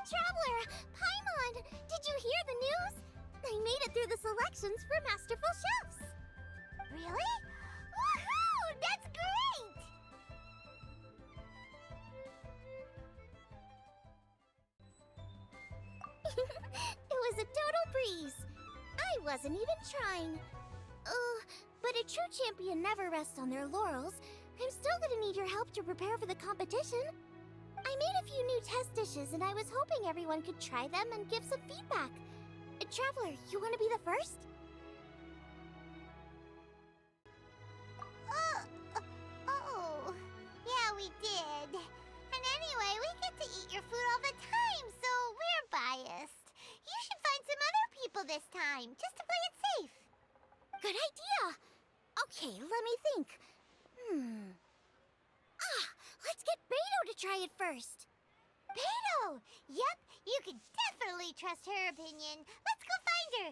Traveler! Paimon! Did you hear the news? I made it through the selections for Masterful Chefs! Really? Woohoo! That's great! It was a total breeze. I wasn't even trying. But a true champion never rests on their laurels. I'm still gonna need your help to prepare for the competition. I made a few new test dishes and I was hoping everyone could try them and give some feedback. Traveler, you want to be the first? Oh, yeah, we did. And anyway, we get to eat your food all the time, so we're biased. You should find some other people this time, just to play it safe. Good idea. Okay, let me think. Let's get Beto to try it first. Beto! Yep, you can definitely trust her opinion. Let's go find her.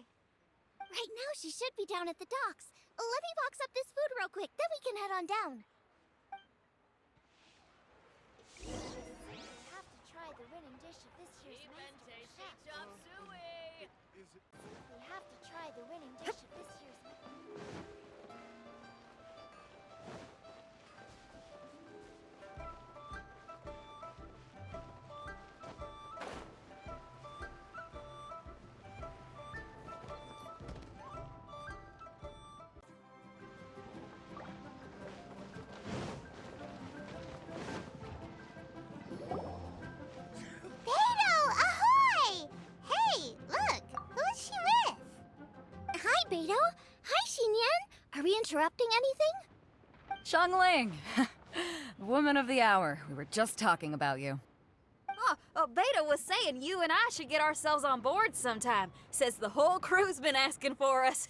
Right now, she should be down at the docks. Let me box up this food real quick, then we can head on down. We have to try the winning dish of this year's Masterful Chef. Chop suey! We have to try the winning dish of this year's Beto? Hi, Xinyan! Are we interrupting anything? Xiangling! Woman of the hour. We were just talking about you. Beta was saying you and I should get ourselves on board sometime. Says the whole crew's been asking for us.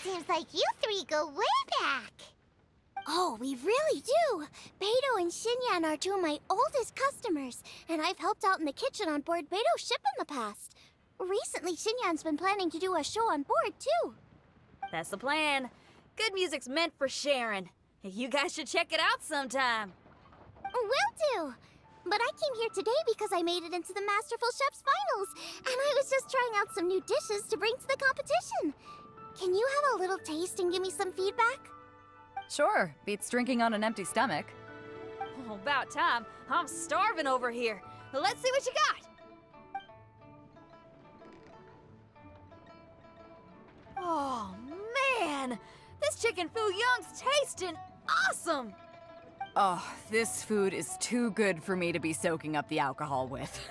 Seems like you three go way back. Oh, we really do. Beto and Xinyan are two of my oldest customers, and I've helped out in the kitchen on board Beto's ship in the past. Recently, Xinyan's been planning to do a show on board, too. That's the plan. Good music's meant for sharing. You guys should check it out sometime. Will do. But I came here today because I made it into the Masterful Chef's finals, and I was just trying out some new dishes to bring to the competition. Can you have a little taste and give me some feedback? Sure, beats drinking on an empty stomach. Oh, about time. I'm starving over here. Let's see what you got. Oh, man! This chicken foo young's tasting awesome! Oh, this food is too good for me to be soaking up the alcohol with.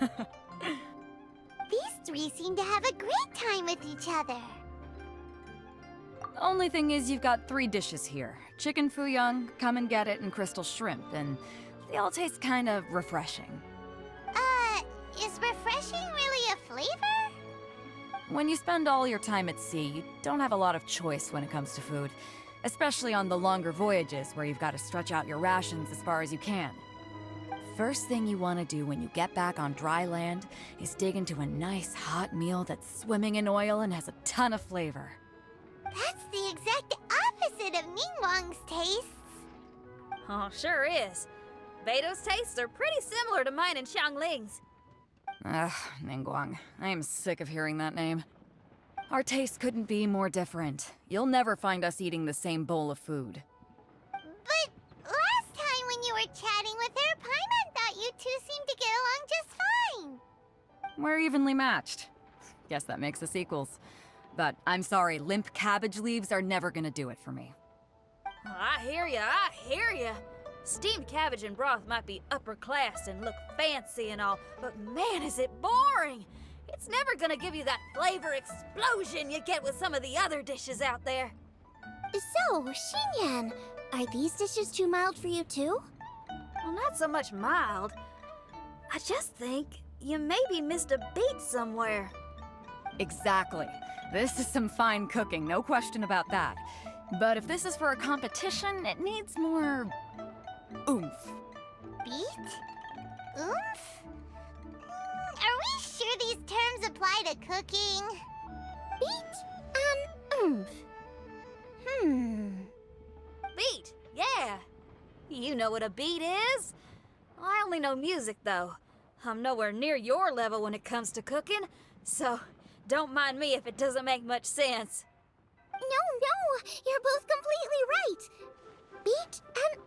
These three seem to have a great time with each other. Only thing is you've got 3 dishes here. Chicken foo young, come and get it, and crystal shrimp, and they all taste kind of refreshing. Is refreshing really a flavor? When you spend all your time at sea, you don't have a lot of choice when it comes to food, especially on the longer voyages where you've got to stretch out your rations as far as you can. First thing you want to do when you get back on dry land is dig into a nice hot meal that's swimming in oil and has a ton of flavor. That's the exact opposite of Ningguang's tastes. Oh, sure is. Beto's tastes are pretty similar to mine and Xiangling's. Ugh, Ningguang. I am sick of hearing that name. Our tastes couldn't be more different. You'll never find us eating the same bowl of food. But last time when you were chatting with her, Paimon thought you two seemed to get along just fine. We're evenly matched. Guess that makes us equals. But I'm sorry, limp cabbage leaves are never gonna do it for me. I hear ya. Steamed cabbage and broth might be upper class and look fancy and all, but man, is it boring! It's never gonna give you that flavor explosion you get with some of the other dishes out there. So, Xinyan, are these dishes too mild for you too? Well, not so much mild. I just think you maybe missed a beat somewhere. Exactly. This is some fine cooking, no question about that. But if this is for a competition, it needs more oomph. Beat? Oomph? Are we sure these terms apply to to cooking? Beat and Beat, yeah. You know what a beat is? I only know music, though. I'm nowhere near your level when it comes to cooking, so don't mind me if it doesn't make much sense. No, you're both completely right. Beat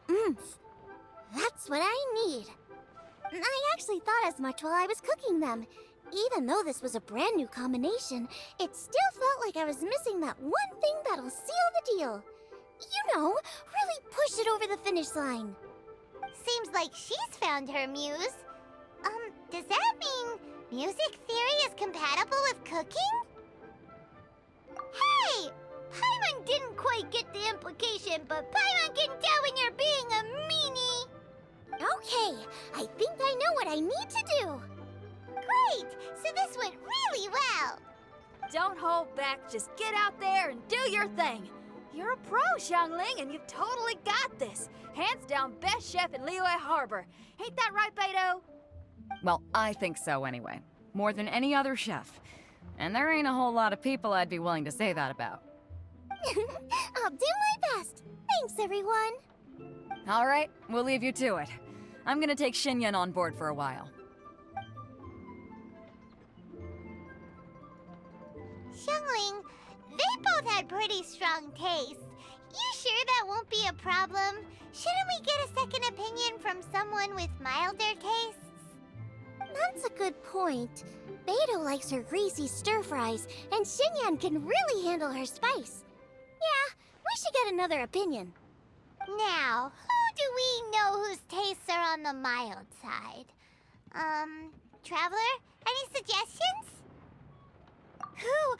and That's what I need. I actually thought as much while I was cooking them. Even though this was a brand new combination, it still felt like I was missing that one thing that'll seal the deal. You know, really push it over the finish line. Seems like she's found her muse. Does that mean music theory is compatible with cooking? Hey! Paimon didn't quite get the implication, but Paimon can tell when you're being a meanie. Okay, I think I know what I need to do. Great! So this went really well. Don't hold back, just get out there and do your thing. You're a pro, Xiangling, and you've totally got this. Hands down best chef in Liyue Harbor. Ain't that right, Beto? Well, I think so anyway. More than any other chef. And there ain't a whole lot of people I'd be willing to say that about. I'll do my best. Thanks, everyone. All right, we'll leave you to it. I'm gonna take Xinyan on board for a while. Xiangling, they both had pretty strong taste. You sure that won't be a problem? Shouldn't we get a second opinion from someone with milder tastes? That's a good point. Beto likes her greasy stir-fries, and Xinyan can really handle her spice. Yeah, we should get another opinion. Now, who do we know whose tastes are on the mild side? Traveler? Any suggestions? Who?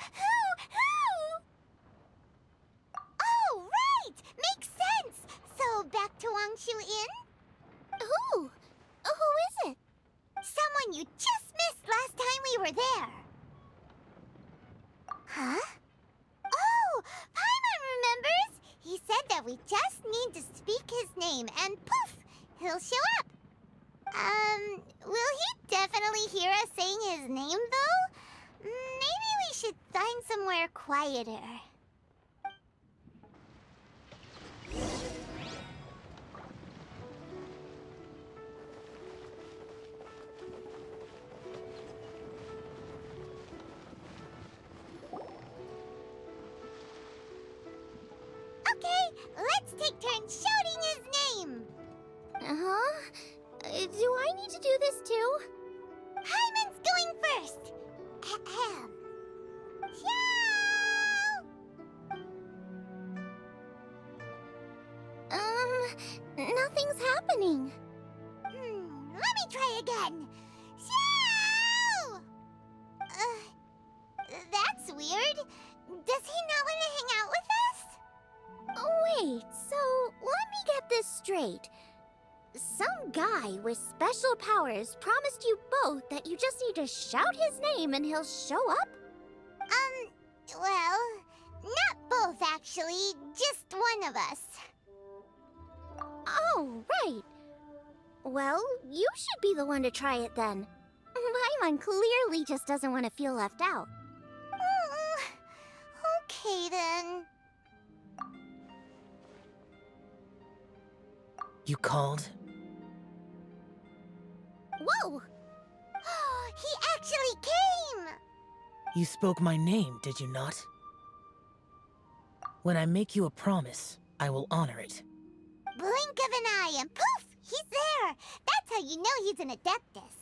Oh, right! Makes sense! So, back to Wangshu Inn? Who? Who is it? Someone you just missed last time we were there. Huh? Oh, Paimon remembers! He said that we just need to speak his name and poof, he'll show up. Will he definitely hear us saying his name though? Maybe we should find somewhere quieter. Okay, let's take turns shouting his name. Do I need to do this too? Hyman's going first. Ahem. Nothing's happening. Let me try again. Xiao! That's weird. Does he not want to hang out with us? Wait, so let me get this straight. Some guy with special powers promised you both that you just need to shout his name and he'll show up? Well, not both actually, just one of us. Oh, right. Well, you should be the one to try it then. Paimon clearly just doesn't want to feel left out. Okay then. You called? Whoa! He actually came! You spoke my name, did you not? When I make you a promise, I will honor it. Blink of an eye and poof! He's there! That's how you know he's an Adeptus.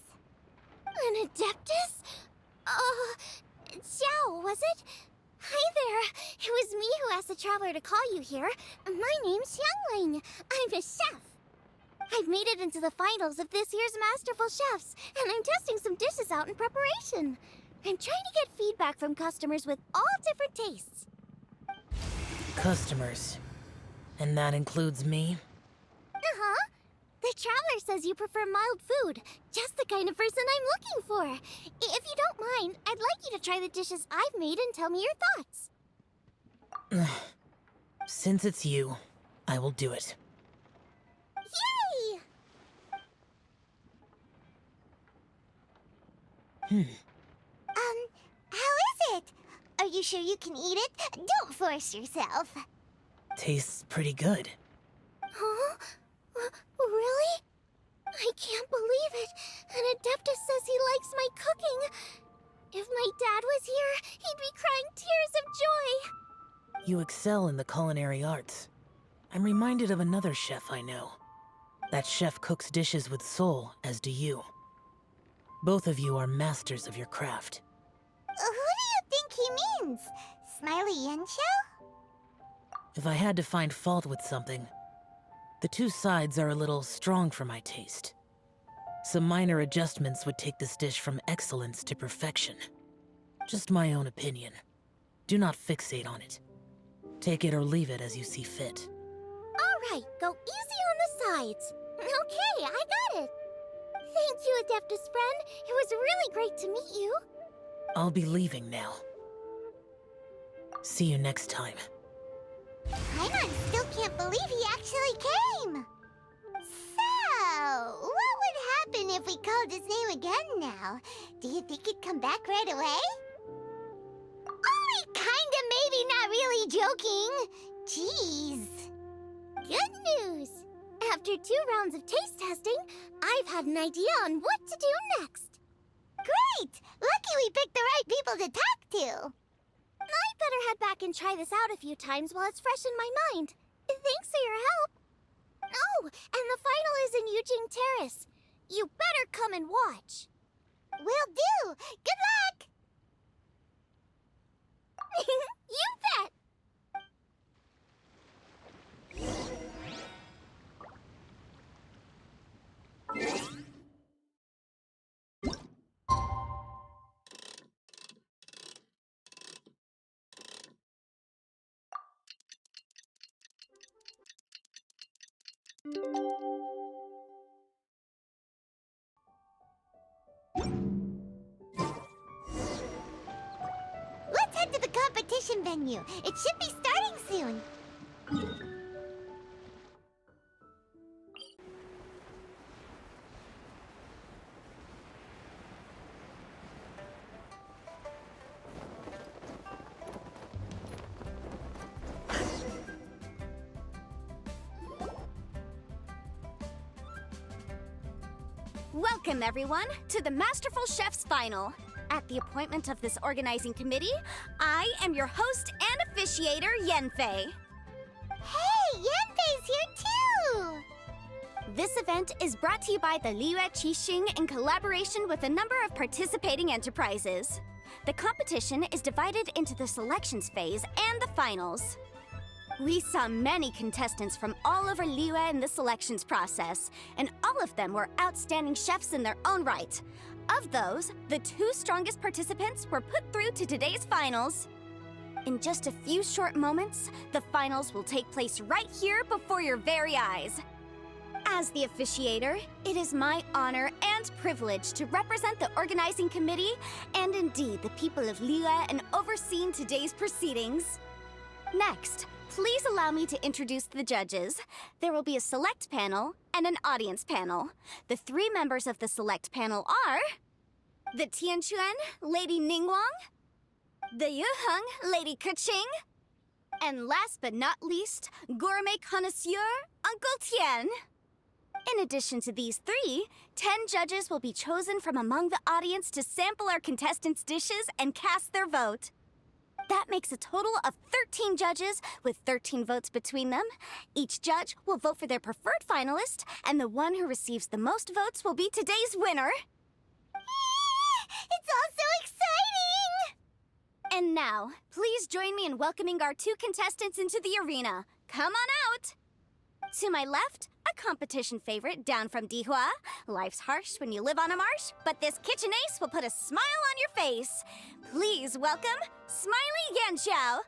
An Adeptus? Xiao, was it? Hi there. It was me who asked the Traveler to call you here. My name's Xiangling. I'm a chef. I've made it into the finals of this year's Masterful Chefs, and I'm testing some dishes out in preparation. I'm trying to get feedback from customers with all different tastes. Customers. And that includes me? Uh-huh. The Traveler says you prefer mild food. Just the kind of person I'm looking for. If you don't mind, I'd like you to try the dishes I've made and tell me your thoughts. Since it's you, I will do it. Yay! Have you sure you can eat it? Don't force yourself. Tastes pretty good. Huh? Really? I can't believe it. And Adeptus says he likes my cooking. If my dad was here, he'd be crying tears of joy. You excel in the culinary arts. I'm reminded of another chef I know. That chef cooks dishes with soul, as do you. Both of you are masters of your craft. Who do you think he means? Smiley Yanxiao? If I had to find fault with something, the two sides are a little strong for my taste. Some minor adjustments would take this dish from excellence to perfection. Just my own opinion. Do not fixate on it. Take it or leave it as you see fit. Alright, go easy on the sides. Okay, I got it. Thank you, Adeptus friend. It was really great to meet you. I'll be leaving now. See you next time. Paimon still can't believe he actually came. So, what would happen if we called his name again now? Do you think he'd come back right away? Only kinda, maybe not really joking. Jeez. Good news. After 2 rounds of taste testing, I've had an idea on what to do next. Great! Lucky we picked the right people to talk to. I'd better head back and try this out a few times while it's fresh in my mind. Thanks for your help. Oh, and the final is in Yujing Terrace. You better come and watch. Will do. Good luck! You bet! Let's head to the competition venue. It should be starting soon. Welcome, everyone, to the Masterful Chef's Final. At the appointment of this organizing committee, I am your host and officiator, Yanfei. Hey, Yanfei's here too! This event is brought to you by the Liyue Qixing in collaboration with a number of participating enterprises. The competition is divided into the selections phase and the finals. We saw many contestants from all over Liyue in the selections process, and all of them were outstanding chefs in their own right. Of those, the 2 strongest participants were put through to today's finals. In just a few short moments, the finals will take place right here before your very eyes. As the officiator, it is my honor and privilege to represent the organizing committee and indeed the people of Liyue in overseeing today's proceedings. Next, please allow me to introduce the judges. There will be a select panel and an audience panel. The 3 members of the select panel are the Tianquan, Lady Ningguang, the Yuheng, Lady Keqing, and last but not least, gourmet connoisseur, Uncle Tian. In addition to these 3, 10 judges will be chosen from among the audience to sample our contestants' dishes and cast their vote. That makes a total of 13 judges, with 13 votes between them. Each judge will vote for their preferred finalist, and the one who receives the most votes will be today's winner. It's all so exciting! And now, please join me in welcoming our 2 contestants into the arena. Come on out! To my left, a competition favorite down from Dihua. Life's harsh when you live on a marsh, but this kitchen ace will put a smile on your face. Please welcome Smiley Yanxiao.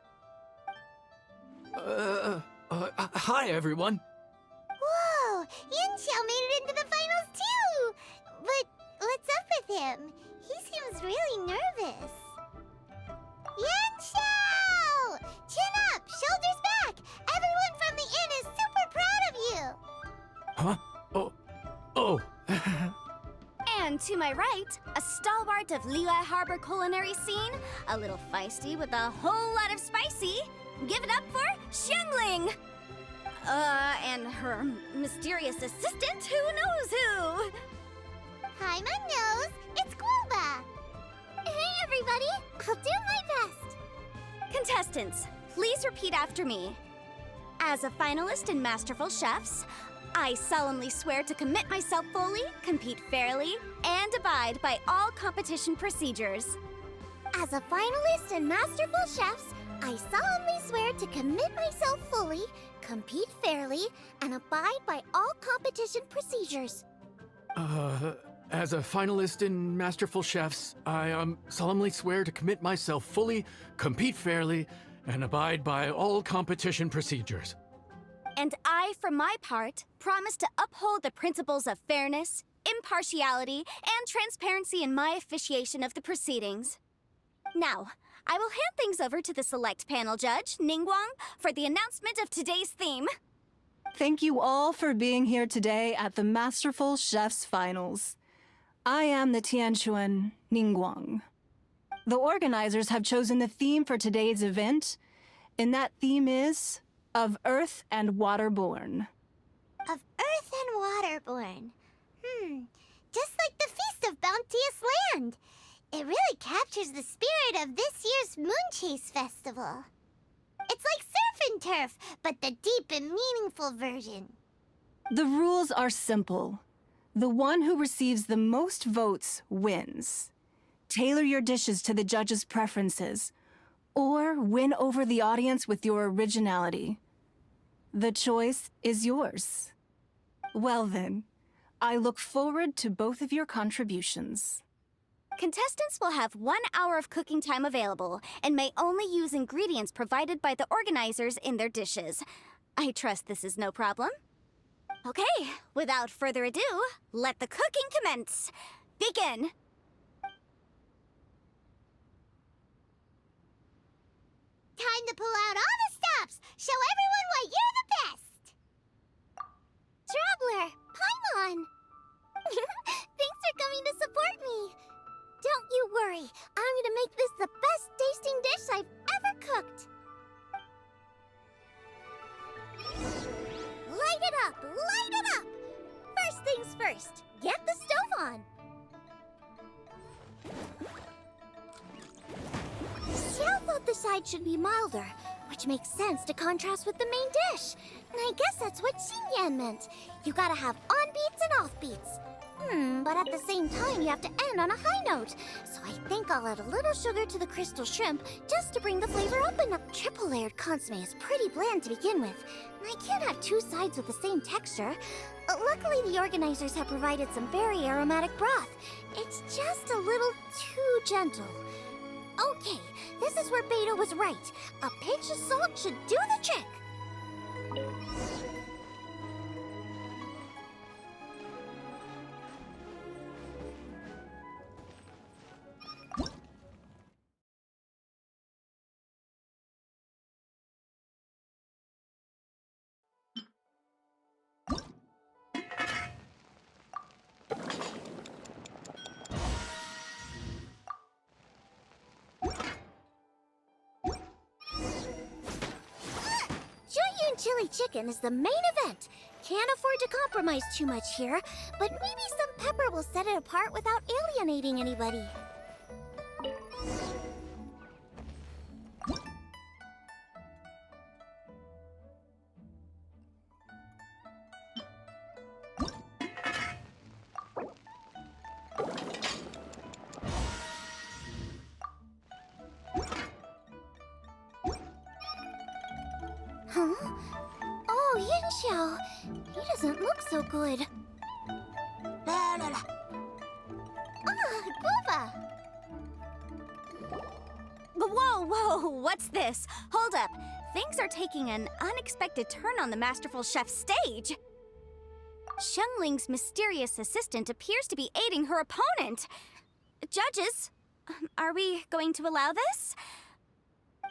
Hi, everyone. Whoa, Yanxiao made it into the finals too! But what's up with him? He seems really nervous. Yanxiao! Chin up, shoulders back! Everyone from the inn is super proud of you! Huh? Oh. And to my right, a stalwart of Liyue Harbor culinary scene, a little feisty with a whole lot of spicy. Give it up for Xiangling! And her mysterious assistant, who knows who? Hi, my nose. It's Guoba. Hey, everybody. I'll do my best. Contestants, please repeat after me. As a finalist in Masterful Chefs, I solemnly swear to commit myself fully, compete fairly, and abide by all competition procedures. As a finalist in Masterful Chefs, I solemnly swear to commit myself fully, compete fairly, and abide by all competition procedures. As a finalist in Masterful Chefs, I solemnly swear to commit myself fully, compete fairly, and abide by all competition procedures. And I, for my part, promise to uphold the principles of fairness, impartiality, and transparency in my officiation of the proceedings. Now, I will hand things over to the select panel judge, Ningguang, for the announcement of today's theme. Thank you all for being here today at the Masterful Chefs Finals. I am the Tianquan Ningguang. The organizers have chosen the theme for today's event, and that theme is Of Earth and Waterborn. Of Earth and Waterborn. Just like the Feast of Bounteous Land. It really captures the spirit of this year's Moonchase Festival. It's like surf and turf, but the deep and meaningful version. The rules are simple. The one who receives the most votes wins. Tailor your dishes to the judges' preferences, or win over the audience with your originality. The choice is yours. Well then, I look forward to both of your contributions. Contestants will have 1 hour of cooking time available and may only use ingredients provided by the organizers in their dishes. I trust this is no problem. Okay, without further ado, let the cooking commence. Begin! Time to pull out all the stops! Show everyone why you're the best! Traveler, Paimon! Thanks for coming to support me! Don't you worry, I'm gonna make this the best tasting dish I've ever cooked! Light it up! Light it up! First things first, get the stove on! Xiao thought the side should be milder, which makes sense to contrast with the main dish. And I guess that's what Xingyan meant. You gotta have on-beats and off-beats. But at the same time, you have to end on a high note. So I think I'll add a little sugar to the crystal shrimp just to bring the flavor up enough. Triple-layered consomme is pretty bland to begin with. And I can't have two sides with the same texture. Luckily, the organizers have provided some very aromatic broth. It's just a little too gentle. Okay, this is where Beta was right. A pinch of salt should do the trick. Chili chicken is the main event. Can't afford to compromise too much here, but maybe some pepper will set it apart without alienating anybody. Huh? Oh, Yin Xiao. He doesn't look so good. Guoba! Whoa, what's this? Hold up. Things are taking an unexpected turn on the Masterful Chef stage. Xiangling's mysterious assistant appears to be aiding her opponent. Judges, are we going to allow this?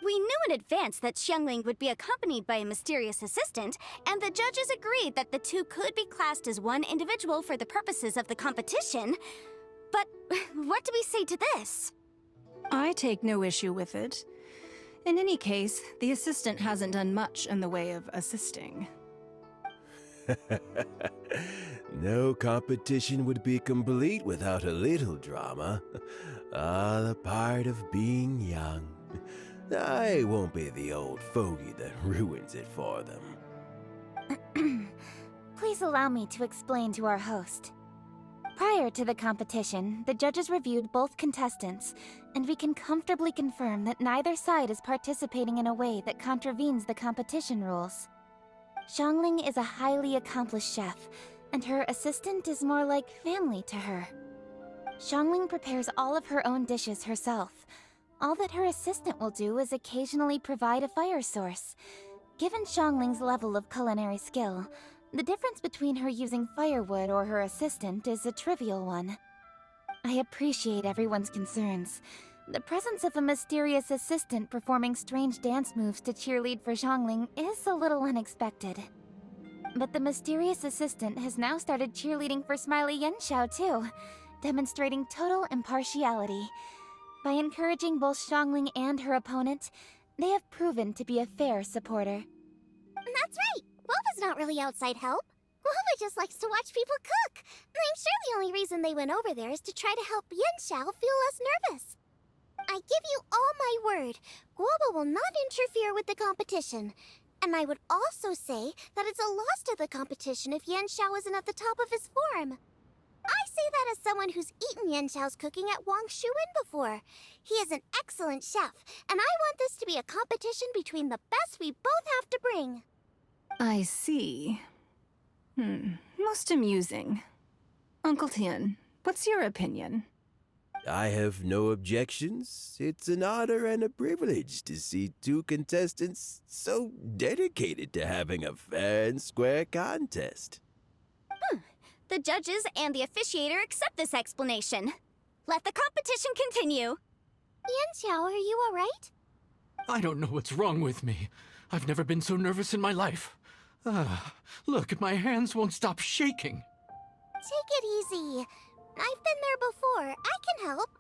We knew in advance that Xiangling would be accompanied by a mysterious assistant, and the judges agreed that the two could be classed as one individual for the purposes of the competition. But what do we say to this? I take no issue with it. In any case, the assistant hasn't done much in the way of assisting. No competition would be complete without a little drama. All a part of being young. I won't be the old fogey that ruins it for them. Please allow me to explain to our host. Prior to the competition, the judges reviewed both contestants, and we can comfortably confirm that neither side is participating in a way that contravenes the competition rules. Xiangling is a highly accomplished chef, and her assistant is more like family to her. Xiangling prepares all of her own dishes herself. All that her assistant will do is occasionally provide a fire source. Given Xiangling's level of culinary skill, the difference between her using firewood or her assistant is a trivial one. I appreciate everyone's concerns. The presence of a mysterious assistant performing strange dance moves to cheerlead for Xiangling is a little unexpected. But the mysterious assistant has now started cheerleading for Smiley Yanxiao too, demonstrating total impartiality. By encouraging both Xiangling and her opponent, they have proven to be a fair supporter. That's right! Guoba's not really outside help. Guoba just likes to watch people cook. I'm sure the only reason they went over there is to try to help Yanxiao feel less nervous. I give you all my word, Guoba will not interfere with the competition. And I would also say that it's a loss to the competition if Yanxiao isn't at the top of his form. I say that as someone who's eaten Yanxiao's cooking at Wang Shuwen before. He is an excellent chef, and I want this to be a competition between the best we both have to bring. I see. Most amusing. Uncle Tian, what's your opinion? I have no objections. It's an honor and a privilege to see two contestants so dedicated to having a fair and square contest. The judges and the officiator accept this explanation. Let the competition continue. Yanxiao, are you all right? I don't know what's wrong with me. I've never been so nervous in my life. Look, my hands won't stop shaking. Take it easy. I've been there before. I can help.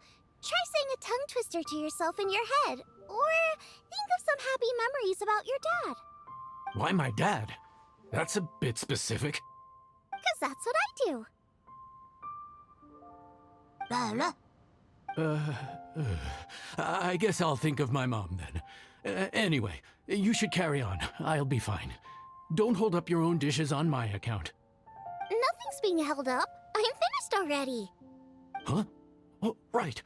Try saying a tongue twister to yourself in your head. Or think of some happy memories about your dad. Why my dad? That's a bit specific. 'Cause that's what I do. I guess I'll think of my mom then. Anyway, you should carry on. I'll be fine. Don't hold up your own dishes on my account. Nothing's being held up. I'm finished already. Huh? Oh, right.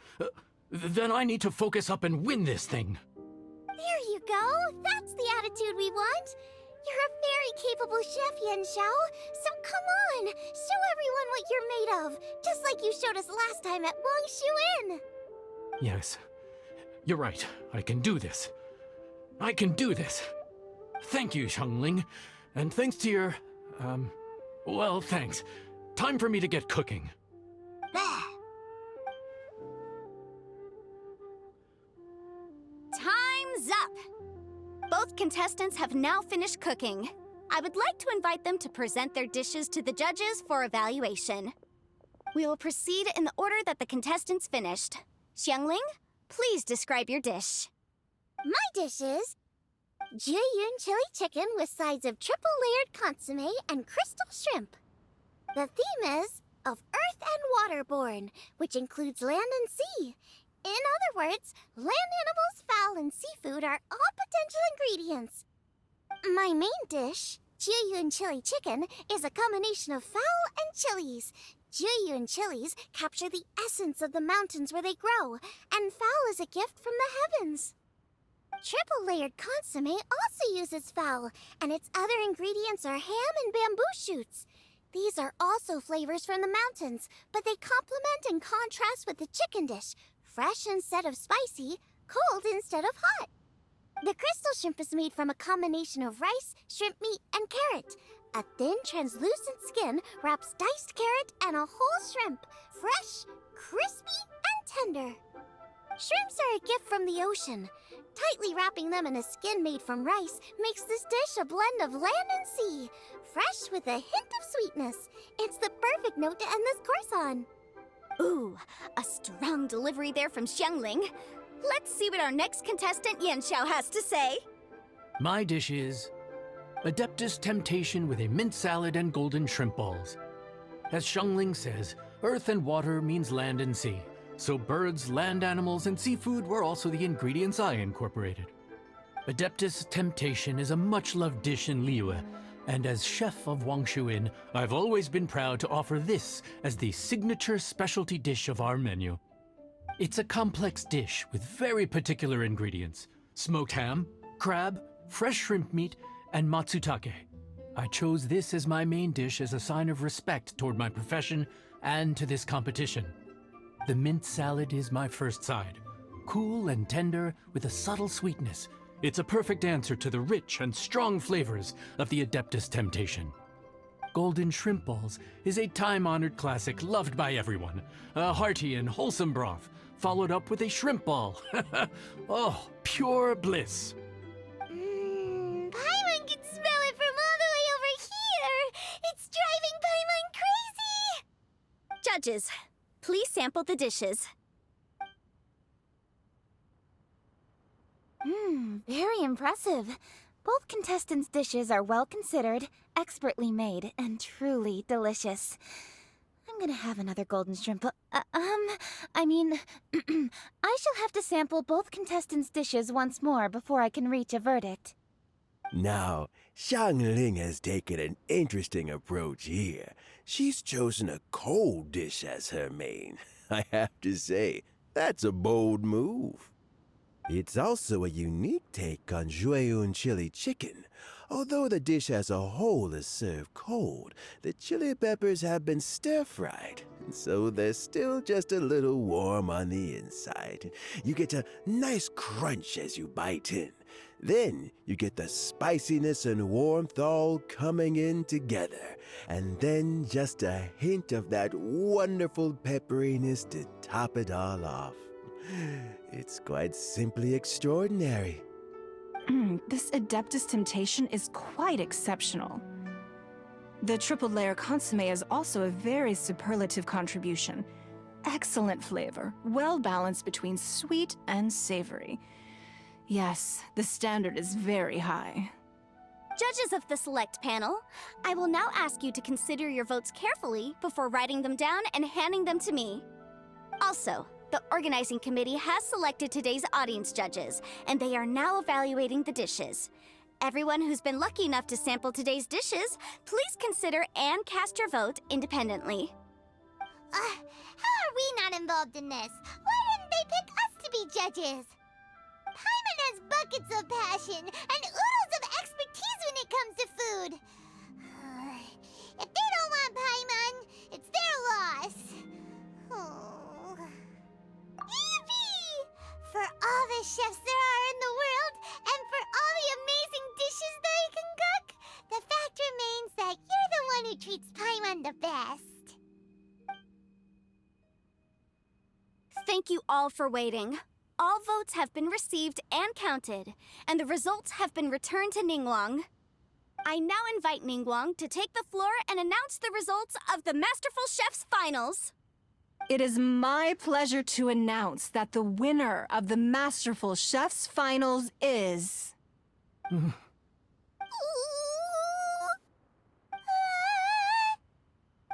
Then I need to focus up and win this thing. There you go. That's the attitude we want. You're a very capable chef, Yanxiao. So come on, show everyone what you're made of, just like you showed us last time at Wang Shuwen. Yes, you're right. I can do this. I can do this. Thank you, Xiangling. And thanks to your, well, thanks. Time for me to get cooking. Time's up! Both contestants have now finished cooking. I would like to invite them to present their dishes to the judges for evaluation. We will proceed in the order that the contestants finished. Xiangling, please describe your dish. My dish is Jieyun chili chicken with sides of triple-layered consommé and crystal shrimp. The theme is of earth and waterborne, which includes land and sea. In other words, land animals, fowl, and seafood are all potential ingredients. My main dish, Jieyun chili chicken, is a combination of fowl and chilies. Jieyun chilies capture the essence of the mountains where they grow, and fowl is a gift from the heavens. Triple-layered consommé also uses fowl, and its other ingredients are ham and bamboo shoots. These are also flavors from the mountains, but they complement and contrast with the chicken dish, fresh instead of spicy, cold instead of hot. The crystal shrimp is made from a combination of rice, shrimp meat, and carrot. A thin, translucent skin wraps diced carrot and a whole shrimp, fresh, crispy, and tender. Shrimps are a gift from the ocean. Tightly wrapping them in a skin made from rice makes this dish a blend of land and sea, fresh with a hint of sweetness. It's the perfect note to end this course on. Ooh, a strong delivery there from Xiangling. Let's see what our next contestant Yanxiao has to say. My dish is Adeptus Temptation with a mint salad and golden shrimp balls. As Xiangling says, earth and water means land and sea. So birds, land animals, and seafood were also the ingredients I incorporated. Adeptus Temptation is a much-loved dish in Liyue, and as chef of Wangshu Inn, I've always been proud to offer this as the signature specialty dish of our menu. It's a complex dish with very particular ingredients: smoked ham, crab, fresh shrimp meat, and matsutake. I chose this as my main dish as a sign of respect toward my profession and to this competition. The mint salad is my first side. Cool and tender with a subtle sweetness, it's a perfect answer to the rich and strong flavors of the Adeptus Temptation. Golden shrimp balls is a time-honored classic loved by everyone. A hearty and wholesome broth, followed up with a shrimp ball. Oh, pure bliss. Paimon can smell it from all the way over here! It's driving Paimon crazy! Judges, please sample the dishes. Very impressive. Both contestants' dishes are well considered, expertly made, and truly delicious. I'm gonna have another golden shrimp. I shall have to sample both contestants' dishes once more before I can reach a verdict. Now, Xiangling has taken an interesting approach here. She's chosen a cold dish as her main. I have to say, that's a bold move. It's also a unique take on Jueyun chili chicken. Although the dish as a whole is served cold, the chili peppers have been stir-fried, so they're still just a little warm on the inside. You get a nice crunch as you bite in. Then you get the spiciness and warmth all coming in together, and then just a hint of that wonderful pepperiness to top it all off. It's quite simply extraordinary. This Adeptus Temptation is quite exceptional. The triple layer consomme is also a very superlative contribution. Excellent flavor, well balanced between sweet and savory. Yes, the standard is very high. Judges of the select panel, I will now ask you to consider your votes carefully before writing them down and handing them to me. Also, the organizing committee has selected today's audience judges, and they are now evaluating the dishes. Everyone who's been lucky enough to sample today's dishes, please consider and cast your vote independently. How are we not involved in this? Why didn't they pick us to be judges? Paimon has buckets of passion and oodles of expertise when it comes to food. If they don't want Paimon, it's their loss. Oh. Yippee! For all the chefs there are in the world, and for all the amazing dishes they can cook, the fact remains that you're the one who treats Paimon the best. Thank you all for waiting. All votes have been received and counted, and the results have been returned to Ningguang. I now invite Ningguang to take the floor and announce the results of the Masterful Chef's Finals. It is my pleasure to announce that the winner of the Masterful Chef's Finals is...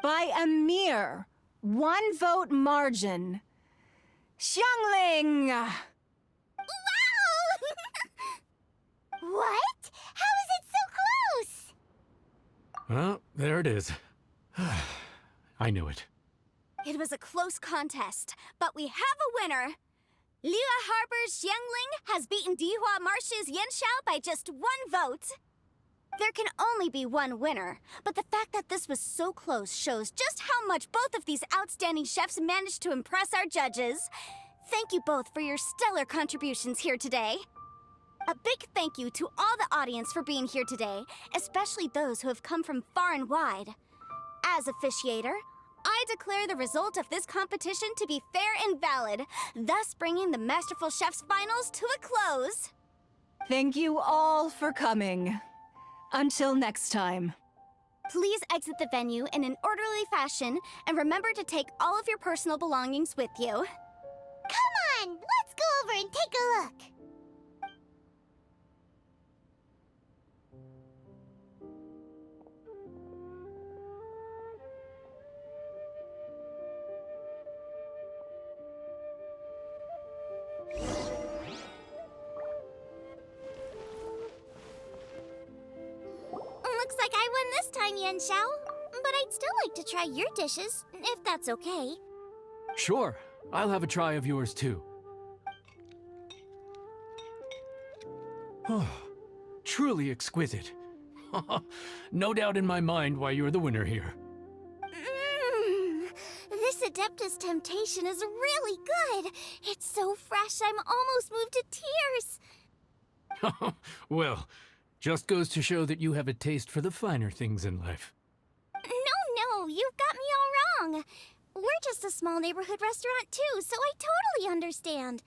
by a mere 1 vote margin, Xiangling! Wow! What? How is it so close? Well, there it is. I knew it. It was a close contest, but we have a winner. Liyue Harbor's Xiangling has beaten Dihua Marsh's Yanxiao by just 1 vote. There can only be one winner, but the fact that this was so close shows just how much both of these outstanding chefs managed to impress our judges. Thank you both for your stellar contributions here today. A big thank you to all the audience for being here today, especially those who have come from far and wide. As officiator, I declare the result of this competition to be fair and valid, thus bringing the Masterful Chef's Finals to a close. Thank you all for coming. Until next time. Please exit the venue in an orderly fashion, and remember to take all of your personal belongings with you. Come on, let's go over and take a look. Looks like I won this time, Yen Xiao. But I'd still like to try your dishes, if that's okay. Sure, I'll have a try of yours too. Oh, truly exquisite. No doubt in my mind why you're the winner here. This Adeptus Temptation is really good. It's so fresh, I'm almost moved to tears. Well, just goes to show that you have a taste for the finer things in life. No, you've got me all wrong. We're just a small neighborhood restaurant too, so I totally understand.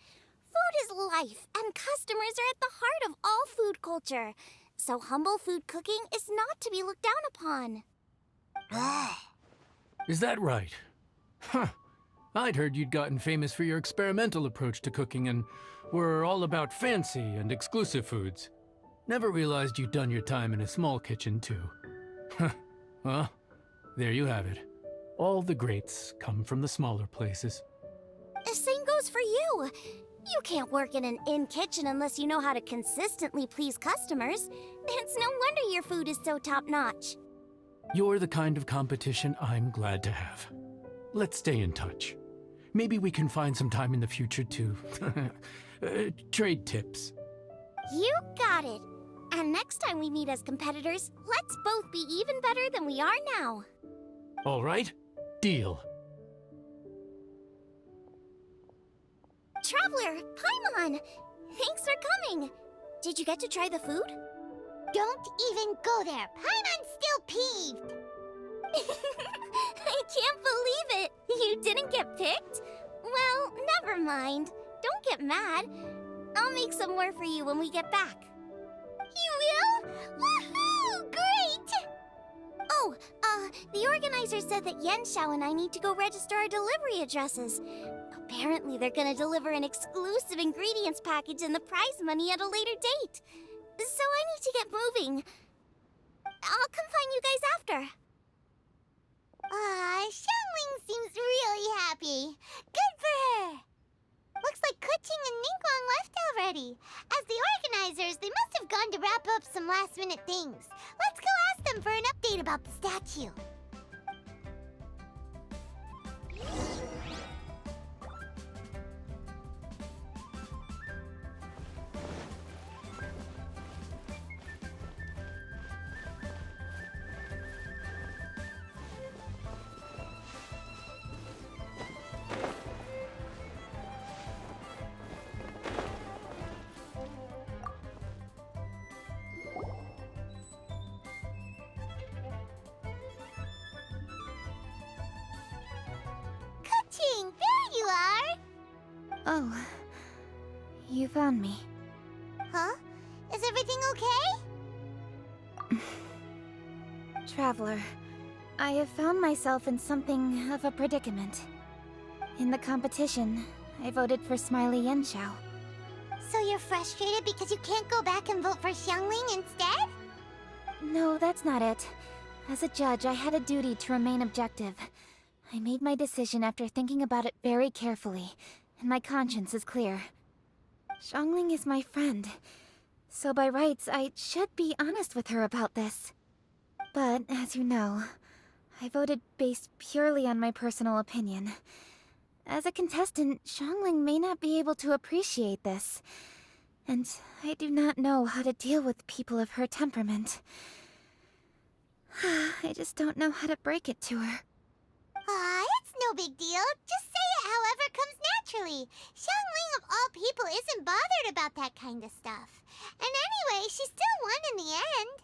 Food is life, and customers are at the heart of all food culture. So humble food cooking is not to be looked down upon. Is that right? Huh. I'd heard you'd gotten famous for your experimental approach to cooking and were all about fancy and exclusive foods. Never realized you'd done your time in a small kitchen, too. Well, there you have it. All the greats come from the smaller places. The same goes for you. You can't work in an inn kitchen unless you know how to consistently please customers. It's no wonder your food is so top-notch. You're the kind of competition I'm glad to have. Let's stay in touch. Maybe we can find some time in the future to trade tips. You got it. And next time we meet as competitors, let's both be even better than we are now. All right, deal. Traveler, Paimon! Thanks for coming. Did you get to try the food? Don't even go there. Paimon's still peeved. I can't believe it. You didn't get picked? Well, never mind. Don't get mad. I'll make some more for you when we get back. You will? Woohoo! Great! Oh, the organizer said that Yen Xiao and I need to go register our delivery addresses. Apparently they're gonna deliver an exclusive ingredients package and the prize money at a later date. So I need to get moving. I'll come find you guys after. Xiangling seems really happy. Good for her. Looks like Kuching and Ningguang left already. As the organizers, they must have gone to wrap up some last-minute things. Let's go ask them for an update about the statue. There you are! Oh, you found me. Huh? Is everything okay? Traveler, I have found myself in something of a predicament. In the competition, I voted for Smiley Yenshao. So you're frustrated because you can't go back and vote for Xiangling instead? No, that's not it. As a judge, I had a duty to remain objective. I made my decision after thinking about it very carefully, and my conscience is clear. Xiangling is my friend, so by rights, I should be honest with her about this. But, as you know, I voted based purely on my personal opinion. As a contestant, Xiangling may not be able to appreciate this, and I do not know how to deal with people of her temperament. I just don't know how to break it to her. It's no big deal. Just say it however comes naturally. Xiangling of all people isn't bothered about that kind of stuff. And anyway, she still won in the end.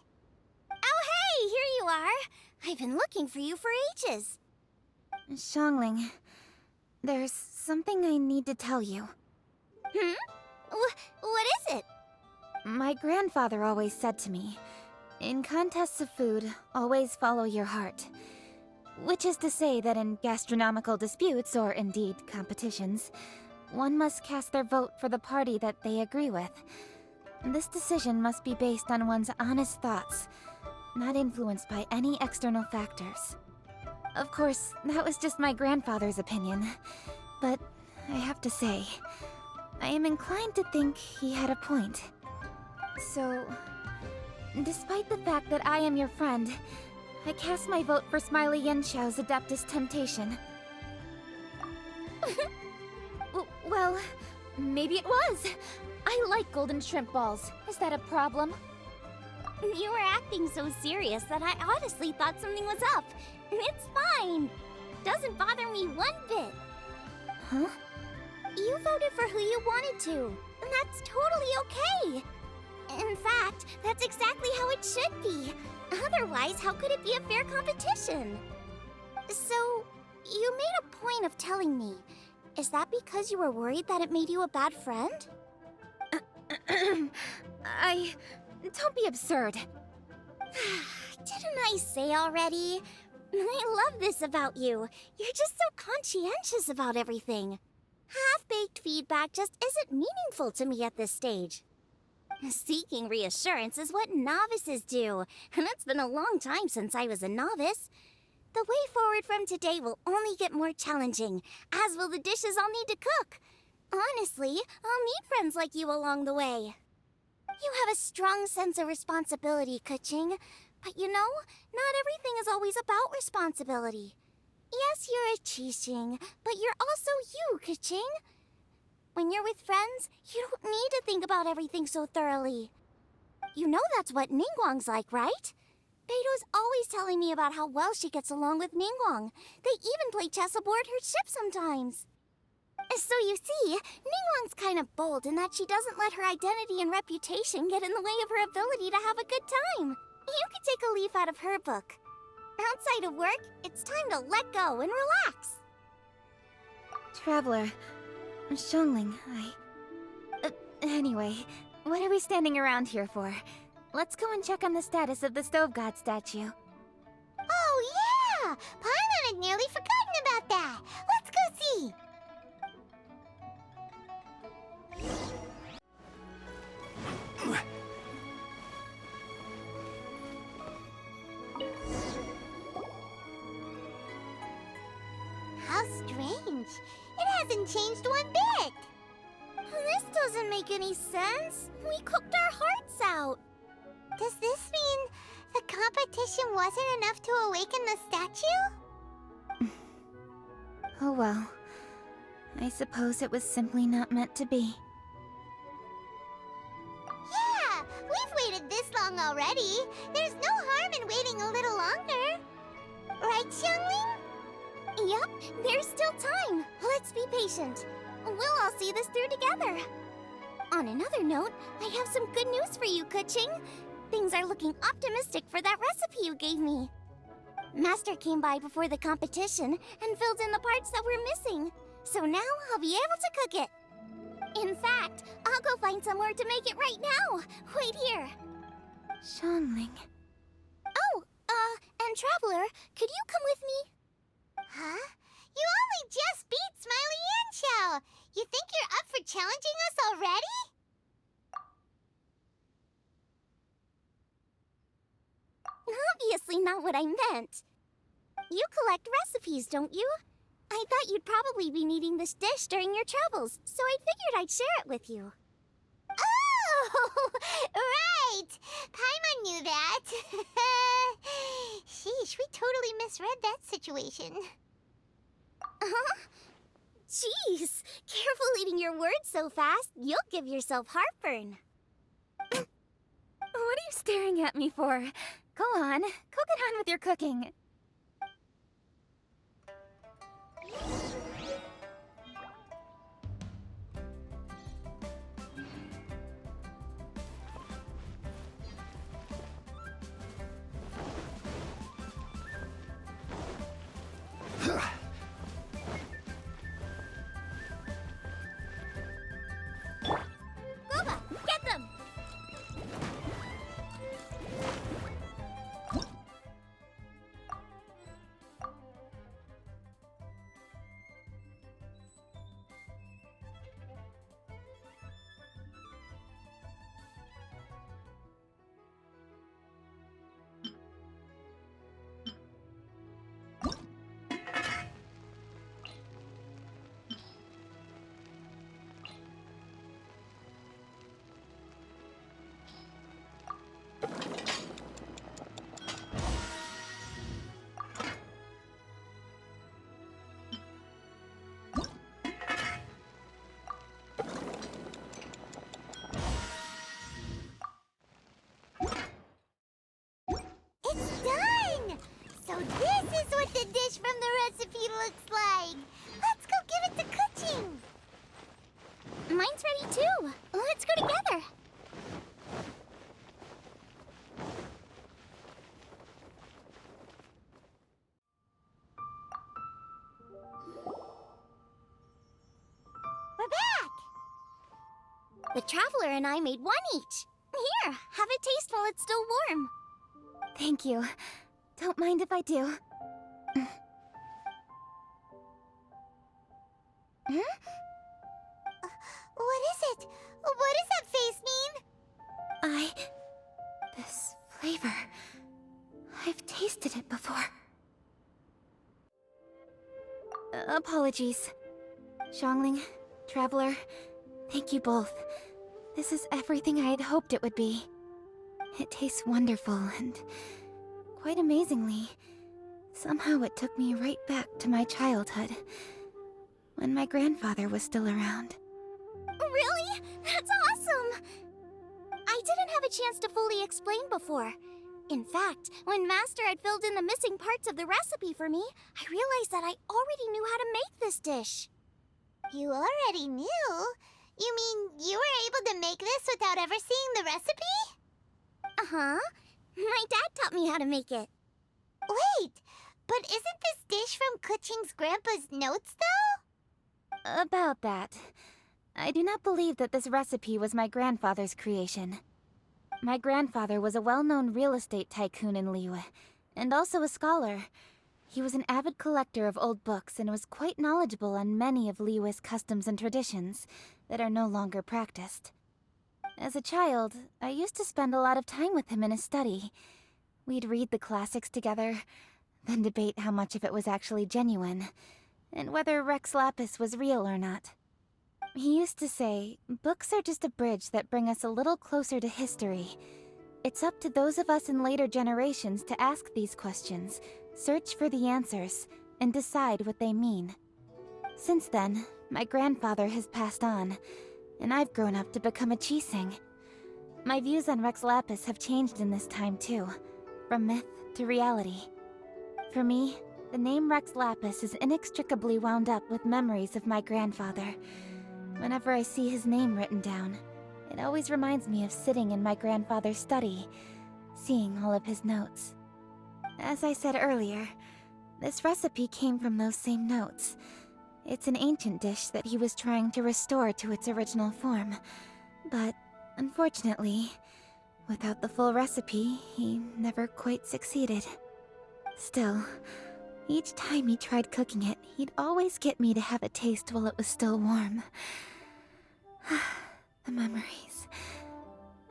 Oh hey, here you are. I've been looking for you for ages. Xiangling, there's something I need to tell you. What is it? My grandfather always said to me, In contests of food, always follow your heart. Which is to say that in gastronomical disputes, or indeed competitions, one must cast their vote for the party that they agree with. This decision must be based on one's honest thoughts, not influenced by any external factors. Of course, that was just my grandfather's opinion, but I have to say, I am inclined to think he had a point. So, despite the fact that I am your friend, I cast my vote for Smiley Yenchao's Adeptus Temptation. Well, maybe it was. I like golden shrimp balls. Is that a problem? You were acting so serious that I honestly thought something was up. It's fine. Doesn't bother me one bit. Huh? You voted for who you wanted to, and that's totally okay. In fact, that's exactly how it should be. Otherwise, how could it be a fair competition? So, you made a point of telling me. Is that because you were worried that it made you a bad friend? Don't be absurd. Didn't I say already? I love this about you. You're just so conscientious about everything. Half-baked feedback just isn't meaningful to me at this stage. Seeking reassurance is what novices do, and it's been a long time since I was a novice. The way forward from today will only get more challenging, as will the dishes I'll need to cook. Honestly, I'll need friends like you along the way. You have a strong sense of responsibility, Kuching. But you know, not everything is always about responsibility. Yes, you're a Qixing, but you're also you, Kuching. When you're with friends, you don't need to think about everything so thoroughly. You know that's what Ningguang's like, right? Beto's always telling me about how well she gets along with Ningguang. They even play chess aboard her ship sometimes. So you see, Ningguang's kind of bold in that she doesn't let her identity and reputation get in the way of her ability to have a good time. You could take a leaf out of her book. Outside of work, it's time to let go and relax. Traveler, Xiangling, anyway, what are we standing around here for? Let's go and check on the status of the Stove God statue. Oh yeah! Paimon had nearly forgotten about that. Let's go see. How strange. It hasn't changed one bit. This doesn't make any sense. We cooked our hearts out. Does this mean the competition wasn't enough to awaken the statue? Oh well. I suppose it was simply not meant to be. Yeah, we've waited this long already. There's no harm in waiting a little longer. Right, Xiangling? Yep, there's still time. Let's be patient. We'll all see this through together. On another note, I have some good news for you, Kuching. Things are looking optimistic for that recipe you gave me. Master came by before the competition and filled in the parts that were missing. So now I'll be able to cook it. In fact, I'll go find somewhere to make it right now. Wait here. Xiangling. Oh, and Traveler, could you come with me? Huh? You only just beat Smiley Yanchao. You think you're up for challenging us already? Obviously not what I meant. You collect recipes, don't you? I thought you'd probably be needing this dish during your travels, so I figured I'd share it with you. Oh, right! Paimon knew that. Sheesh, we totally misread that situation. Huh? Jeez, careful eating your words so fast. You'll give yourself heartburn. What are you staring at me for? Go on, go get on with your cooking. Guoba, get them! The Traveler and I made one each. Here, have a taste while it's still warm. Thank you. Don't mind if I do. What is it? What does that face mean? This flavor... I've tasted it before. Apologies. Xiangling, Traveler, thank you both. This is everything I had hoped it would be. It tastes wonderful, and quite amazingly, somehow it took me right back to my childhood, when my grandfather was still around. Really? That's awesome! I didn't have a chance to fully explain before. In fact, when Master had filled in the missing parts of the recipe for me, I realized that I already knew how to make this dish. You already knew? You mean you were able to make this without ever seeing the recipe? Uh-huh. My dad taught me how to make it. Wait, but isn't this dish from Kuching's grandpa's notes, though? About that, I do not believe that this recipe was my grandfather's creation. My grandfather was a well-known real estate tycoon in Liyue, and also a scholar. He was an avid collector of old books and was quite knowledgeable on many of Liyue's customs and traditions that are no longer practiced. As a child, I used to spend a lot of time with him in his study. We'd read the classics together, then debate how much of it was actually genuine, and whether Rex Lapis was real or not. He used to say, books are just a bridge that bring us a little closer to history. It's up to those of us in later generations to ask these questions, search for the answers, and decide what they mean. Since then, my grandfather has passed on, and I've grown up to become a Qixing. My views on Rex Lapis have changed in this time too, from myth to reality. For me, the name Rex Lapis is inextricably wound up with memories of my grandfather. Whenever I see his name written down, it always reminds me of sitting in my grandfather's study, seeing all of his notes. As I said earlier, this recipe came from those same notes. It's an ancient dish that he was trying to restore to its original form. But, unfortunately, without the full recipe, he never quite succeeded. Still, each time he tried cooking it, he'd always get me to have a taste while it was still warm. The memories.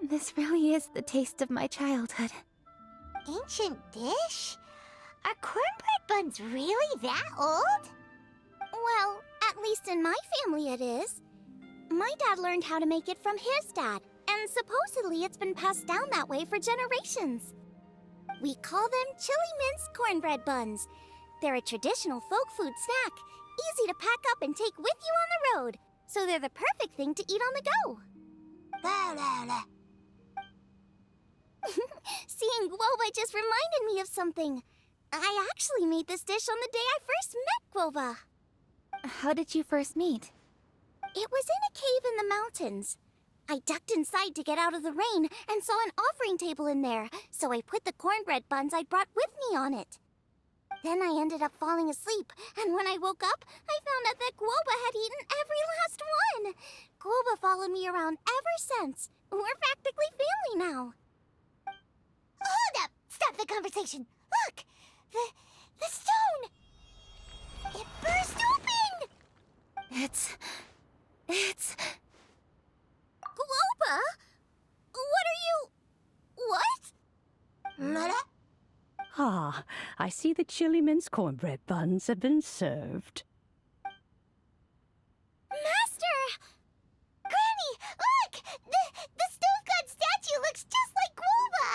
This really is the taste of my childhood. Ancient dish? Are cornbread buns really that old? Well, at least in my family it is. My dad learned how to make it from his dad, and supposedly it's been passed down that way for generations. We call them chili mince cornbread buns. They're a traditional folk food snack, easy to pack up and take with you on the road, so they're the perfect thing to eat on the go. Seeing Guoba just reminded me of something. I actually made this dish on the day I first met Guoba. How did you first meet? It was in a cave in the mountains. I ducked inside to get out of the rain and saw an offering table in there, so I put the cornbread buns I'd brought with me on it. Then I ended up falling asleep, and when I woke up, I found out that Guoba had eaten every last one. Guoba followed me around ever since. We're practically family now. Hold up! Stop the conversation! Look! The stone! It burst open! It's... Guoba? What are you... What? Ah, I see the chili mince cornbread buns have been served. Master! Granny, look! The stove god statue looks just like Guoba!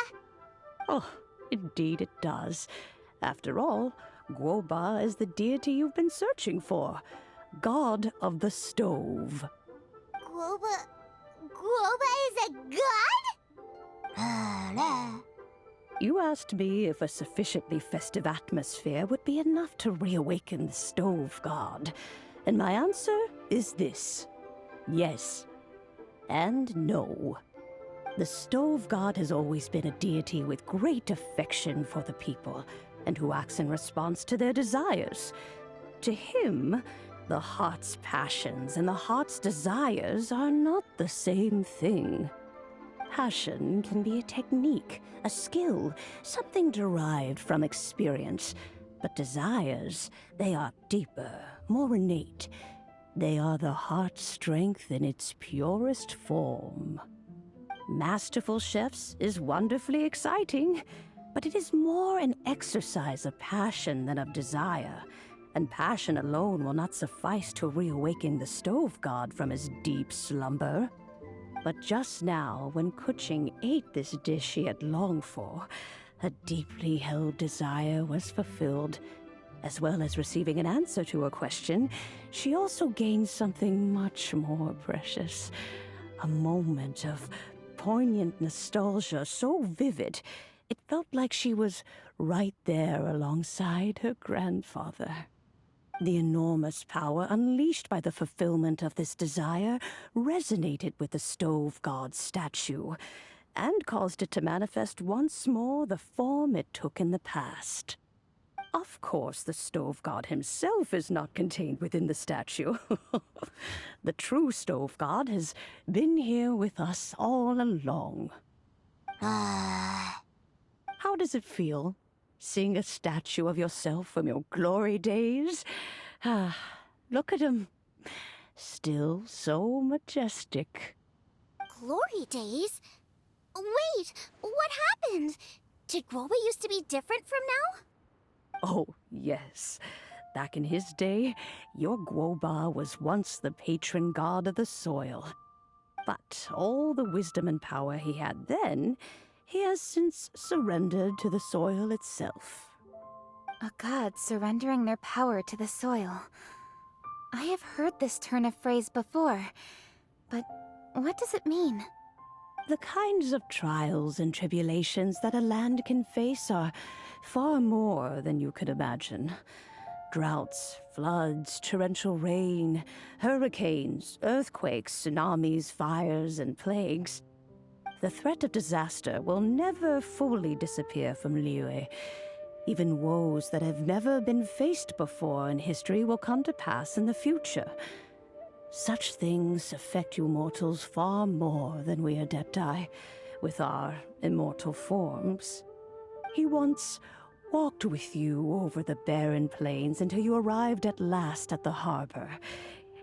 Oh, indeed it does. After all, Guoba is the deity you've been searching for. God of the stove. Guoba is a god? You asked me if a sufficiently festive atmosphere would be enough to reawaken the stove god. And my answer is this. Yes. And no. The stove god has always been a deity with great affection for the people, and who acts in response to their desires. To him, The heart's passions and the heart's desires are not the same thing. Passion can be a technique, a skill, something derived from experience. But desires, they are deeper, more innate. They are the heart's strength in its purest form. Masterful chefs is wonderfully exciting, but it is more an exercise of passion than of desire. And passion alone will not suffice to reawaken the stove god from his deep slumber. But just now, when Kuching ate this dish he had longed for, a deeply held desire was fulfilled. As well as receiving an answer to a question, she also gained something much more precious. A moment of poignant nostalgia so vivid, it felt like she was right there alongside her grandfather. The enormous power unleashed by the fulfillment of this desire resonated with the stove god's statue, and caused it to manifest once more the form it took in the past. Of course, the stove god himself is not contained within the statue. The true stove god has been here with us all along. How does it feel, seeing a statue of yourself from your glory days? Look at him. Still so majestic. Glory days? Wait, what happened? Did Guoba used to be different from now? Oh, yes. Back in his day, your Guoba was once the patron god of the soil. But all the wisdom and power he had then, he has since surrendered to the soil itself. A god surrendering their power to the soil. I have heard this turn of phrase before, but what does it mean? The kinds of trials and tribulations that a land can face are far more than you could imagine. Droughts, floods, torrential rain, hurricanes, earthquakes, tsunamis, fires, and plagues. The threat of disaster will never fully disappear from Liyue. Even woes that have never been faced before in history will come to pass in the future. Such things affect you mortals far more than we Adepti, with our immortal forms. He once walked with you over the barren plains until you arrived at last at the harbor.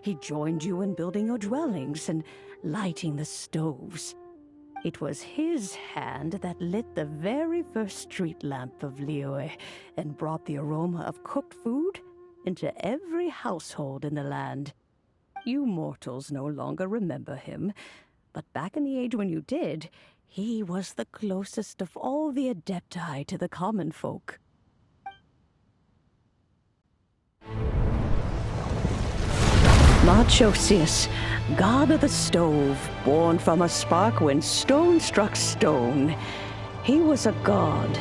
He joined you in building your dwellings and lighting the stoves. It was his hand that lit the very first street lamp of Liyue and brought the aroma of cooked food into every household in the land. You mortals no longer remember him, but back in the age when you did, he was the closest of all the Adepti to the common folk. Marchosius, god of the stove, born from a spark when stone struck stone. He was a god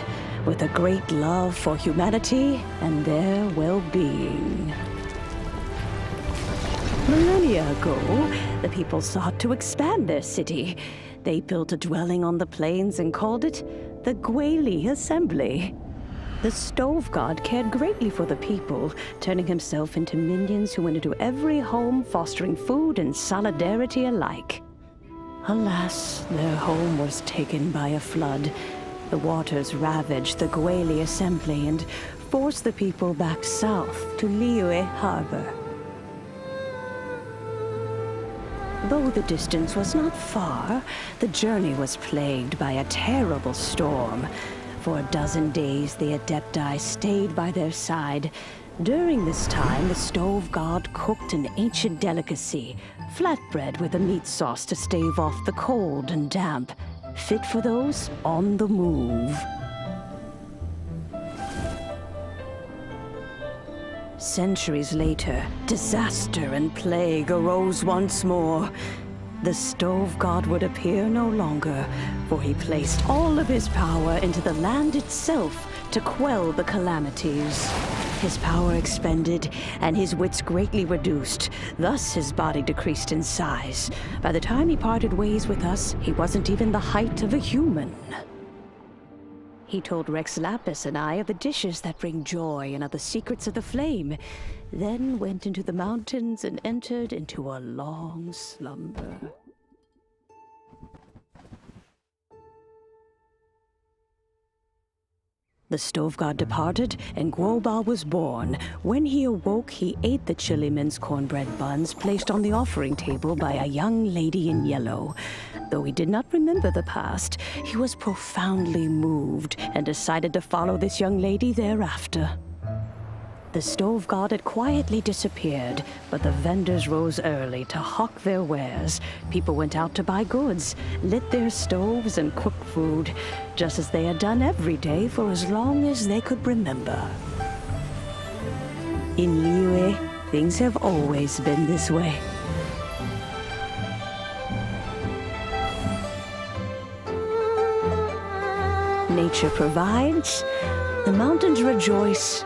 with a great love for humanity and their well-being. Millennia ago, the people sought to expand their city. They built a dwelling on the plains and called it the Gueli Assembly. The stove god cared greatly for the people, turning himself into minions who went into every home, fostering food and solidarity alike. Alas, their home was taken by a flood. The waters ravaged the Gueli Assembly and forced the people back south to Liyue Harbor. Though the distance was not far, the journey was plagued by a terrible storm. For a dozen days, the Adepti stayed by their side. During this time, the stove god cooked an ancient delicacy, flatbread with a meat sauce to stave off the cold and damp, fit for those on the move. Centuries later, disaster and plague arose once more. The stove god would appear no longer, for he placed all of his power into the land itself to quell the calamities. His power expended, and his wits greatly reduced. Thus his body decreased in size. By the time he parted ways with us, he wasn't even the height of a human. He told Rex Lapis and I of the dishes that bring joy and of the secrets of the flame, then went into the mountains and entered into a long slumber. The stove god departed, and Guoba was born. When he awoke, he ate the chili mince cornbread buns placed on the offering table by a young lady in yellow. Though he did not remember the past, he was profoundly moved and decided to follow this young lady thereafter. The stove god had quietly disappeared, but the vendors rose early to hawk their wares. People went out to buy goods, lit their stoves, and cooked food, just as they had done every day for as long as they could remember. In Liyue, things have always been this way. Nature provides, the mountains rejoice.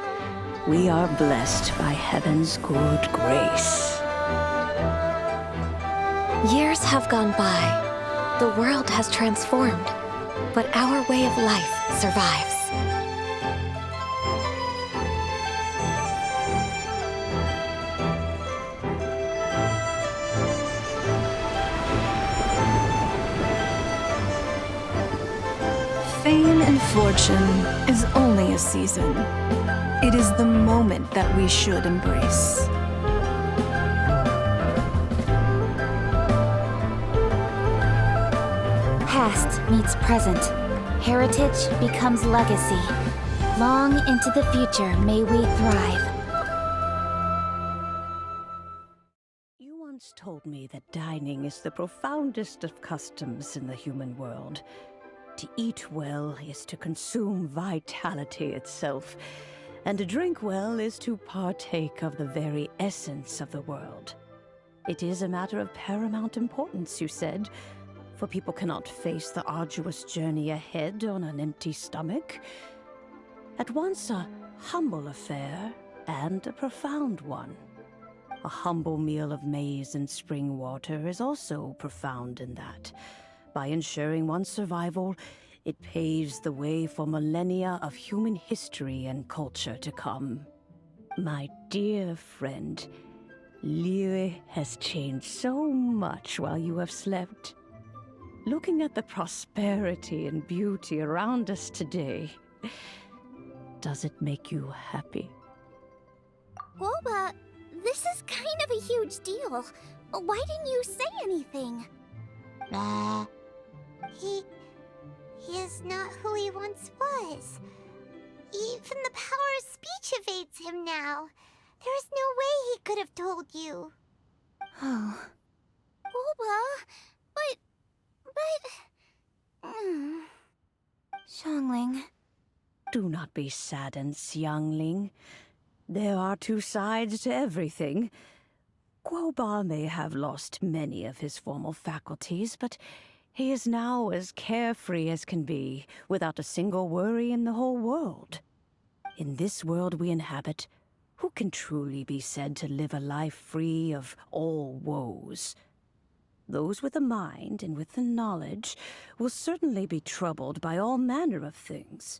We are blessed by heaven's good grace. Years have gone by. The world has transformed, but our way of life survives. Fame and fortune is only a season. It is the moment that we should embrace. Past meets present. Heritage becomes legacy. Long into the future may we thrive. You once told me that dining is the profoundest of customs in the human world. To eat well is to consume vitality itself, and to drink well is to partake of the very essence of the world. It is a matter of paramount importance, you said, for people cannot face the arduous journey ahead on an empty stomach. At once a humble affair and a profound one. A humble meal of maize and spring water is also profound in that. By ensuring one's survival, it paves the way for millennia of human history and culture to come. My dear friend, Liyue has changed so much while you have slept. Looking at the prosperity and beauty around us today, does it make you happy? Guoba, this is kind of a huge deal. Why didn't you say anything? He is not who he once was. Even the power of speech evades him now. There is no way he could have told you. Oh. Guoba, but... Xiangling. Do not be saddened, Xiangling. There are two sides to everything. Guoba may have lost many of his formal faculties, but he is now as carefree as can be, without a single worry in the whole world. In this world we inhabit, who can truly be said to live a life free of all woes? Those with the mind and with the knowledge will certainly be troubled by all manner of things.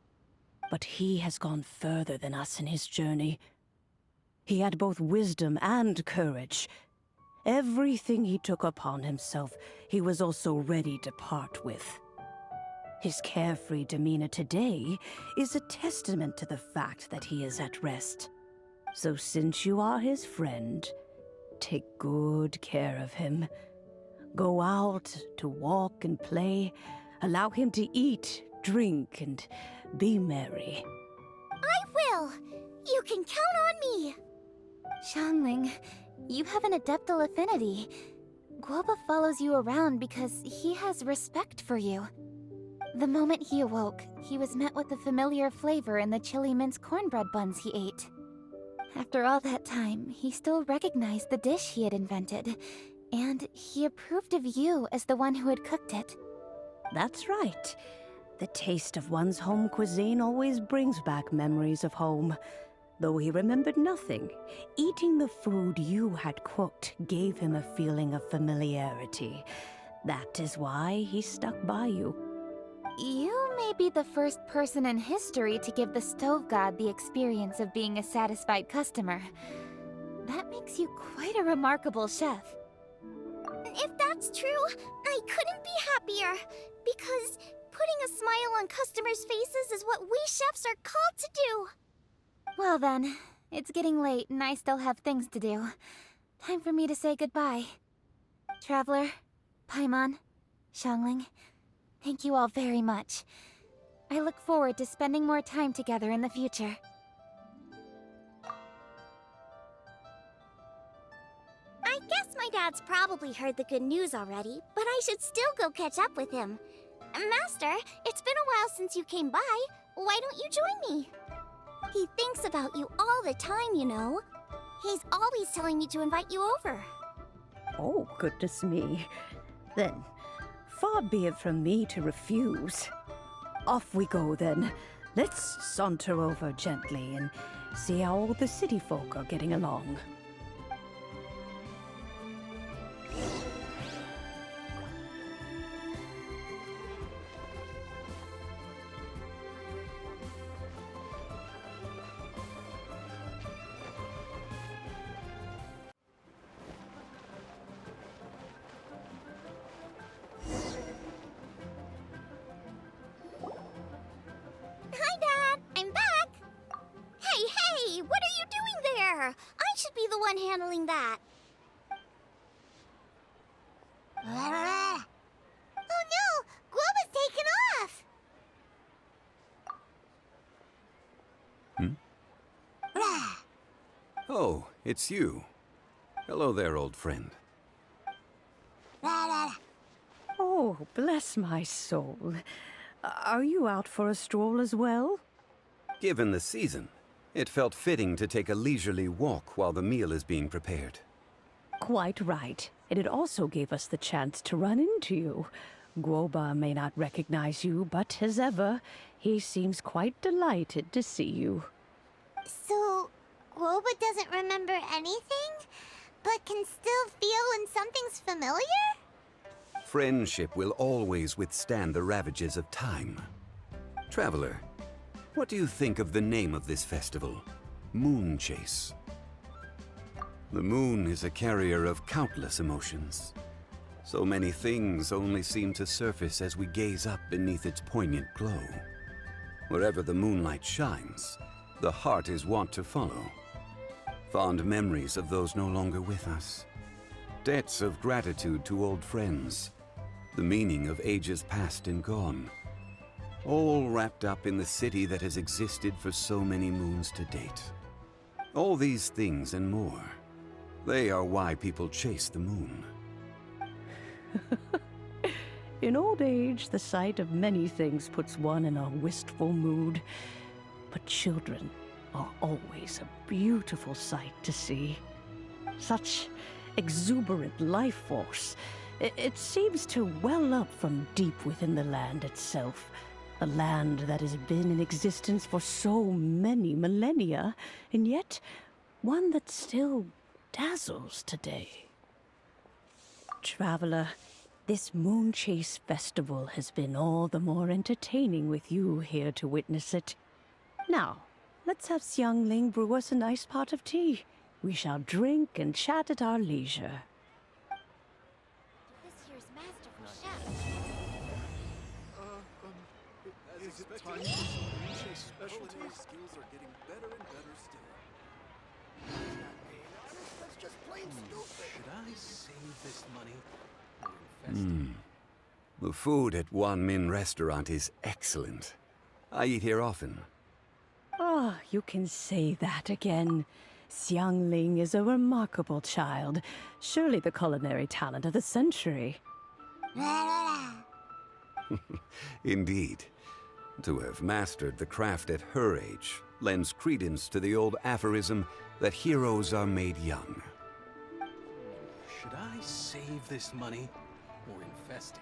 But he has gone further than us in his journey. He had both wisdom and courage. Everything he took upon himself, he was also ready to part with. His carefree demeanor today is a testament to the fact that he is at rest. So since you are his friend, take good care of him. Go out to walk and play. Allow him to eat, drink, and be merry. I will! You can count on me! Xiangling, you have an adeptal affinity. Guoba follows you around because he has respect for you. The moment he awoke, he was met with the familiar flavor in the chili mince cornbread buns he ate. After all that time, he still recognized the dish he had invented, and he approved of you as the one who had cooked it. That's right. The taste of one's home cuisine always brings back memories of home. Though he remembered nothing, eating the food you had cooked gave him a feeling of familiarity. That is why he stuck by you. You may be the first person in history to give the stove god the experience of being a satisfied customer. That makes you quite a remarkable chef. If that's true, I couldn't be happier. Because putting a smile on customers' faces is what we chefs are called to do. Well then, it's getting late and I still have things to do. Time for me to say goodbye. Traveler, Paimon, Xiangling, thank you all very much. I look forward to spending more time together in the future. I guess my dad's probably heard the good news already, but I should still go catch up with him. Master, it's been a while since you came by. Why don't you join me? He thinks about you all the time, you know. He's always telling me to invite you over. Oh, goodness me. Then, far be it from me to refuse. Off we go, then. Let's saunter over gently and see how all the city folk are getting along. Hi, Dad! I'm back! Hey! What are you doing there? I should be the one handling that. Oh no! Guoba's taken off! Oh, it's you. Hello there, old friend. Oh, bless my soul. Are you out for a stroll as well? Given the season, it felt fitting to take a leisurely walk while the meal is being prepared. Quite right. And it also gave us the chance to run into you. Guoba may not recognize you, but as ever, he seems quite delighted to see you. So, Guoba doesn't remember anything, but can still feel when something's familiar? Friendship will always withstand the ravages of time. Traveler, what do you think of the name of this festival? Moon Chase. The moon is a carrier of countless emotions. So many things only seem to surface as we gaze up beneath its poignant glow. Wherever the moonlight shines, the heart is wont to follow. Fond memories of those no longer with us. Debts of gratitude to old friends. The meaning of ages past and gone. All wrapped up in the city that has existed for so many moons to date. All these things and more. They are why people chase the moon. In old age, the sight of many things puts one in a wistful mood. But children are always a beautiful sight to see. Such exuberant life force. It seems to well up from deep within the land itself. A land that has been in existence for so many millennia, and yet one that still dazzles today. Traveler, this Moon Chase Festival has been all the more entertaining with you here to witness it. Now, let's have Xiangling brew us a nice pot of tea. We shall drink and chat at our leisure. This year's masterful chef. Is it time for some Moon Chase specialties? Skills are getting better and better still. That's just plain stupid. Should I save this money or invest it? The food at Wan Min restaurant is excellent. I eat here often. Ah, you can say that again. Xiangling is a remarkable child. Surely the culinary talent of the century. Indeed. To have mastered the craft at her age lends credence to the old aphorism that heroes are made young. Should I save this money or invest it?